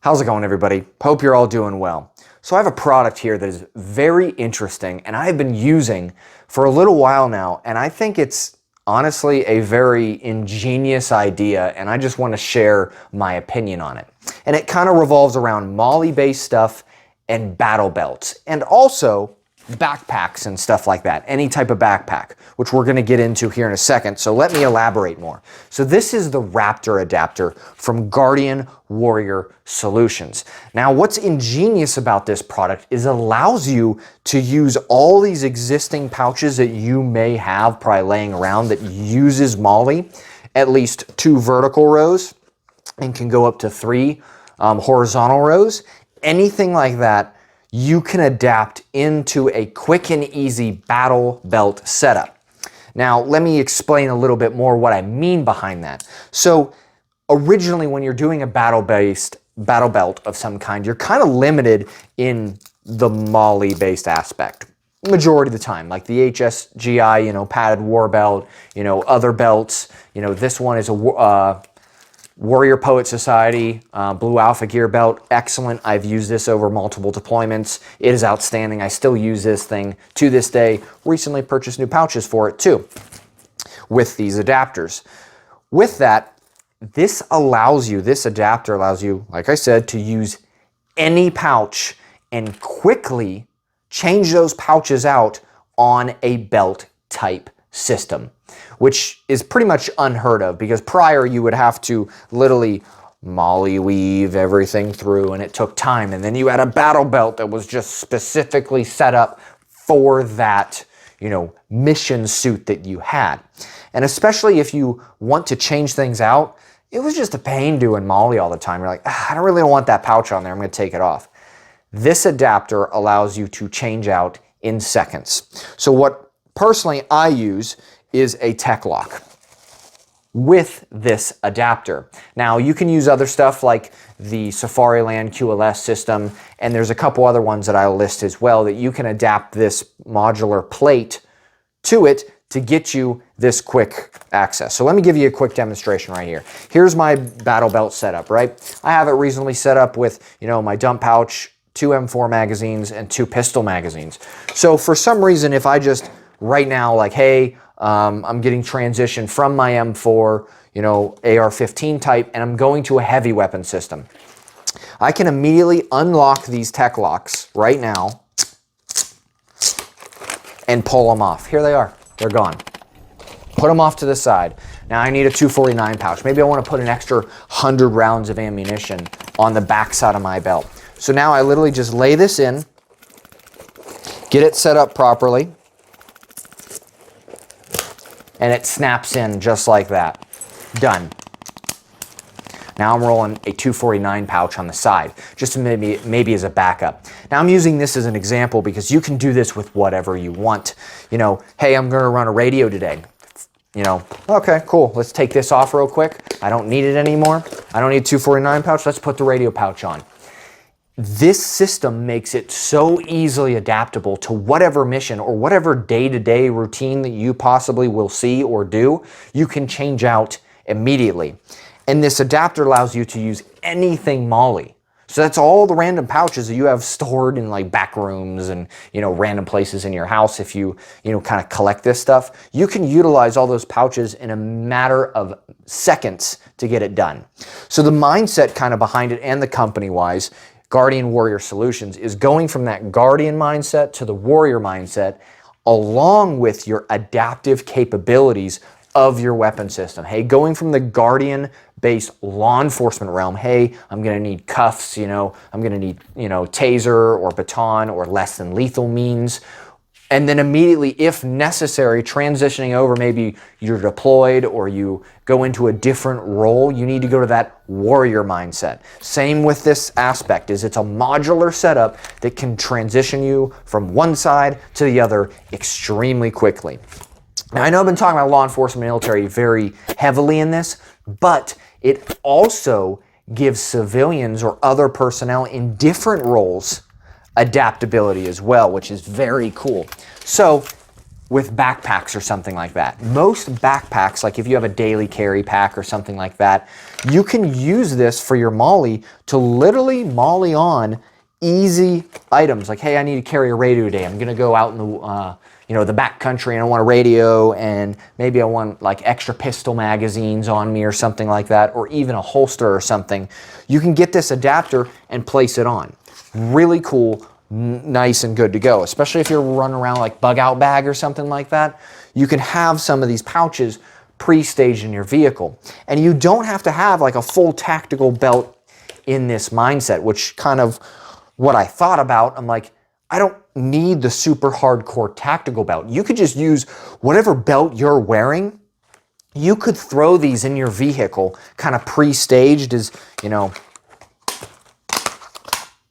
How's it going, everybody? Hope you're all doing well. So I have a product here that is very interesting and I've been using for a little while now, and I think it's honestly a very ingenious idea, and I just want to share my opinion on it. And it kind of revolves around MOLLE-based stuff and battle belts, and also backpacks and stuff like that, any type of backpack, which we're going to get into here in a second. So let me elaborate more. So this is the Raptor adapter from Guardian Warrior Solutions. Now, what's ingenious about this product is it allows you to use all these existing pouches that you may have probably laying around that uses MOLLE, at least 2 vertical rows, and can go up to 3 horizontal rows. Anything like that, you can adapt into a quick and easy battle belt setup. Now, let me explain a little bit more what I mean behind that. So originally, when you're doing a battle belt of some kind, you're kind of limited in the MOLLE-based aspect. Majority of the time, like the HSGI, padded war belt, other belts, this one is a Warrior Poet Society Blue Alpha Gear belt. Excellent. I've used this over multiple deployments. It is outstanding. I still use this thing to this day. Recently purchased new pouches for it too with these adapters. With that, this adapter allows you, like I said, to use any pouch and quickly change those pouches out on a belt type system, which is pretty much unheard of, because prior you would have to literally MOLLE weave everything through, and it took time, and then you had a battle belt that was just specifically set up for that mission suit that you had. And especially if you want to change things out, it was just a pain doing MOLLE all the time. You're like, I don't really want that pouch on there, I'm going to take it off. This adapter allows you to change out in seconds. So what personally I use is a tech lock with this adapter. Now, you can use other stuff like the Safariland QLS system, and there's a couple other ones that I'll list as well that you can adapt this modular plate to it to get you this quick access. So let me give you a quick demonstration right here. Here's my battle belt setup, right? I have it reasonably set up with, my dump pouch, 2 M4 magazines, and 2 pistol magazines. So for some reason, if I just right now, like, hey, I'm getting transition from my M4, AR-15 type, and I'm going to a heavy weapon system, I can immediately unlock these tech locks right now and pull them off. Here they are. They're gone. Put them off to the side. Now I need a 249 pouch. Maybe I want to put an extra 100 rounds of ammunition on the back side of my belt. So now I literally just lay this in, get it set up properly, and it snaps in just like that. Done. Now I'm rolling a 249 pouch on the side, just to maybe as a backup. Now I'm using this as an example because you can do this with whatever you want. Hey, I'm gonna run a radio today. Okay, cool, let's take this off real quick. I don't need it anymore. I don't need a 249 pouch, let's put the radio pouch on. This system makes it so easily adaptable to whatever mission or whatever day-to-day routine that you possibly will see or do, you can change out immediately. And this adapter allows you to use anything MOLLE. So that's all the random pouches that you have stored in like back rooms and random places in your house. If you kind of collect this stuff, you can utilize all those pouches in a matter of seconds to get it done. So the mindset kind of behind it, and the company-wise, Guardian Warrior Solutions, is going from that Guardian mindset to the Warrior mindset, along with your adaptive capabilities of your weapon system. Hey, going from the Guardian-based law enforcement realm, hey, I'm gonna need cuffs, I'm gonna need, taser or baton or less than lethal means. And then immediately, if necessary, transitioning over, maybe you're deployed or you go into a different role, you need to go to that warrior mindset. Same with this aspect, is it's a modular setup that can transition you from one side to the other extremely quickly. Now, I know I've been talking about law enforcement military very heavily in this, but it also gives civilians or other personnel in different roles adaptability as well, which is very cool. So with backpacks or something like that. Most backpacks, like if you have a daily carry pack or something like that, you can use this for your molly to literally molly on easy items. Like, hey, I need to carry a radio today. I'm gonna go out in the the back country and I want a radio, and maybe I want like extra pistol magazines on me or something like that, or even a holster or something. You can get this adapter and place it on. Really cool, nice and good to go, especially if you're running around like bug out bag or something like that. You can have some of these pouches pre-staged in your vehicle, and you don't have to have like a full tactical belt in this mindset, which kind of what I thought about. I'm like, I don't need the super hardcore tactical belt. You could just use whatever belt you're wearing. You could throw these in your vehicle kind of pre-staged as,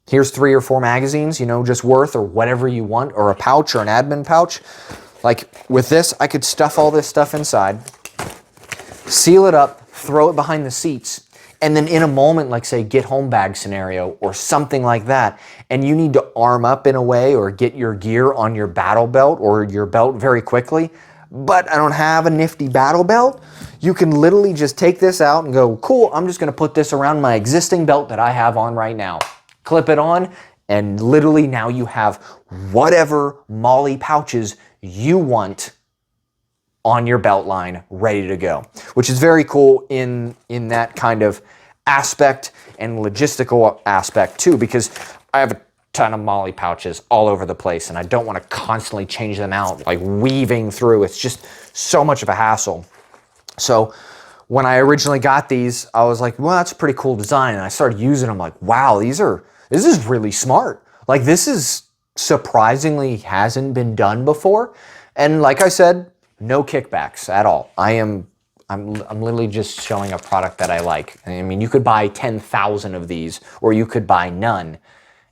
here's 3 or 4 magazines, just worth, or whatever you want, or a pouch or an admin pouch. Like with this, I could stuff all this stuff inside, seal it up, throw it behind the seats, and then in a moment, like say get home bag scenario or something like that, and you need to arm up in a way or get your gear on your battle belt or your belt very quickly, but I don't have a nifty battle belt, you can literally just take this out and go, cool, I'm just gonna put this around my existing belt that I have on right now. Clip it on, and literally now you have whatever molly pouches you want on your belt line ready to go, which is very cool in that kind of aspect and logistical aspect too, because I have a ton of molly pouches all over the place and I don't want to constantly change them out, like weaving through. It's just so much of a hassle. So when I originally got these, I was like, well, that's a pretty cool design. And I started using them, like, wow, this is really smart. Like, this is surprisingly hasn't been done before. And like I said, no kickbacks at all. I'm literally just showing a product that I like. I mean, you could buy 10,000 of these, or you could buy none,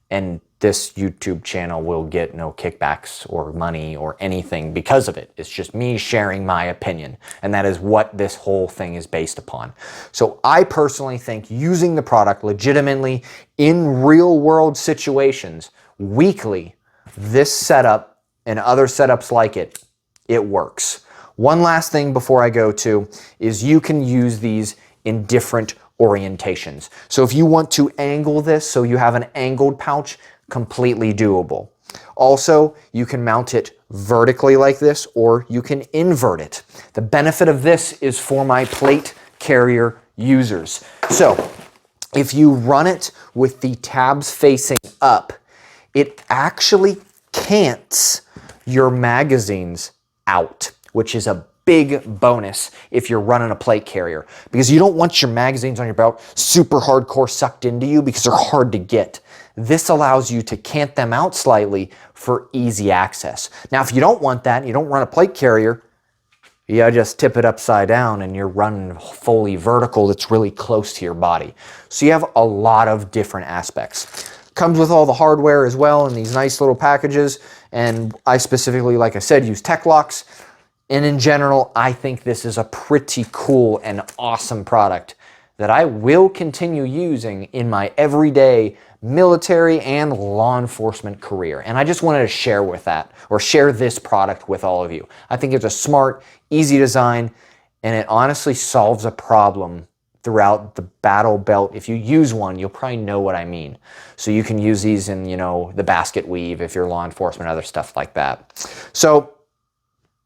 and this YouTube channel will get no kickbacks or money or anything because of it. It's just me sharing my opinion, and that is what this whole thing is based upon. So I personally think using the product legitimately in real world situations weekly, this setup and other setups like it works. One last thing before I go to is you can use these in different orientations. So if you want to angle this so you have an angled pouch, completely doable. Also, you can mount it vertically like this, or you can invert it. The benefit of this is for my plate carrier users. So if you run it with the tabs facing up, it actually cants your magazines out, which is a big bonus if you're running a plate carrier, because you don't want your magazines on your belt super hardcore sucked into you because they're hard to get. This allows you to cant them out slightly for easy access. Now, if you don't want that, you don't run a plate carrier, you just tip it upside down and you're running fully vertical that's really close to your body. So you have a lot of different aspects. Comes with all the hardware as well in these nice little packages, and I specifically, like I said, use tech locks. And in general, I think this is a pretty cool and awesome product that I will continue using in my everyday military and law enforcement career. And I just wanted to share this product with all of you. I think it's a smart, easy design, and it honestly solves a problem throughout the battle belt. If you use one, you'll probably know what I mean. So you can use these in, the basket weave if you're law enforcement, other stuff like that. So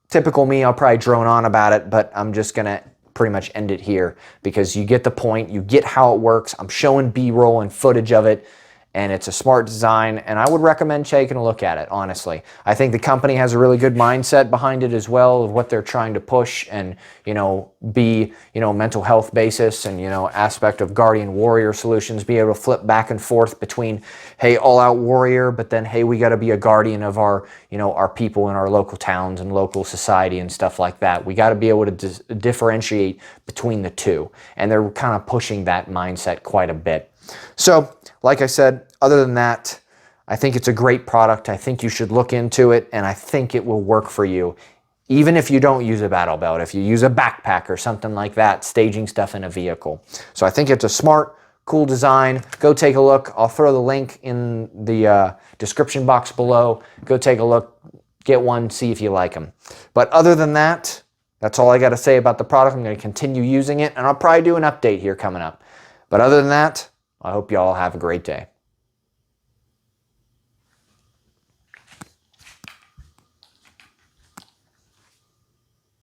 typical me, I'll probably drone on about it, but I'm just gonna pretty much end it here because you get the point, you get how it works. I'm showing B-roll and footage of it, and it's a smart design, and I would recommend taking a look at it, honestly. I think the company has a really good mindset behind it as well of what they're trying to push and, be, mental health basis and, aspect of Guardian Warrior solutions, be able to flip back and forth between, hey, all-out warrior, but then, hey, we got to be a guardian of our, our people in our local towns and local society and stuff like that. We got to be able to differentiate between the two, and they're kind of pushing that mindset quite a bit. So, like I said, other than that, I think it's a great product. I think you should look into it, and I think it will work for you, even if you don't use a battle belt, if you use a backpack or something like that, staging stuff in a vehicle. So I think it's a smart, cool design. Go take a look. I'll throw the link in the description box below. Go take a look. get one, see if you like them. But other than that, that's all I got to say about the product. I'm going to continue using it, and I'll probably do an update here coming up. But other than that, I hope you all have a great day.